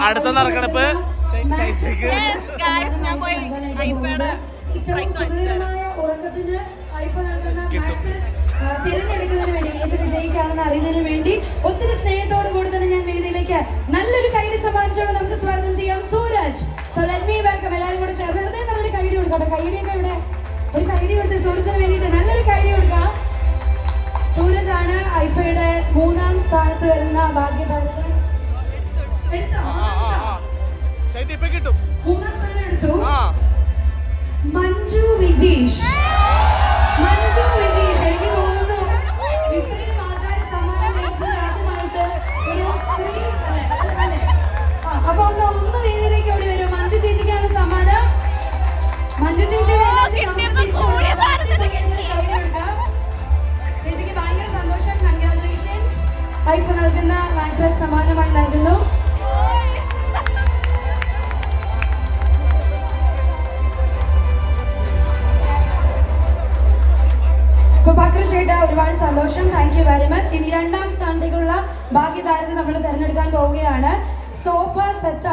അടുത്ത നറുക്കെടുപ്പ് തിരഞ്ഞെടുക്കുന്നതിന് വേണ്ടി ഇത് വിജയിക്കാണെന്ന് അറിയുന്നതിന് വേണ്ടി ഒത്തിരി സ്നേഹത്തോടു കൂടി തന്നെ ഞാൻ വേദിയിലേക്ക് നല്ലൊരു കൈഡി സമ്മാനിച്ചോട് നമുക്ക് സ്വാഗതം ചെയ്യാം Sooraj. So let me welcome. എല്ലാവരും കൂടെ ചേർന്ന് വെറുതെ നല്ലൊരു കൈഡി കൊടുക്കാം. കൈഡിയൊക്കെ ഇവിടെ ഒരു കൈഡി കൊടുത്ത് സൂരജിന് വേണ്ടിയിട്ട് നല്ലൊരു കൈഡി കൊടുക്കാം. സൂരജ് ആണ് ഐഫയുടെ 3ാം സ്ഥാനത്ത് വരുന്ന ഭാഗ്യഭാരത്. 3ാം സ്ഥാനം എടുത്തു മഞ്ജു വിജീഷ്. എനിക്ക് തോന്നുന്നു ഇത്രയും ആൾക്കാർ സമ്മാനം മേടിച്ചത് ആദ്യമായിട്ട് ഒരു സ്ത്രീ അല്ലേ? അപ്പൊ ഒന്ന് വേദിയിലേക്ക് ഓടി വരും. മഞ്ജു ചേച്ചിക്കാണ് സമ്മാനം. മഞ്ജു ചേച്ചി ചേച്ചിക്ക് ഭയങ്കര സന്തോഷം. കൺഗ്രാറ്റുലേഷൻസ്. ഐഫ നൽകുന്ന മാട്രസ് സമ്മാനമായി നൽകുന്നു. ചേട്ടാ ഒരുപാട് സന്തോഷം. Thank you very much. ഇനി 2ാം സ്ഥാനത്തേക്കുള്ള ഭാഗ്യതാരത്തെ നമ്മൾ തിരഞ്ഞെടുക്കാൻ പോവുകയാണ്. Sofa set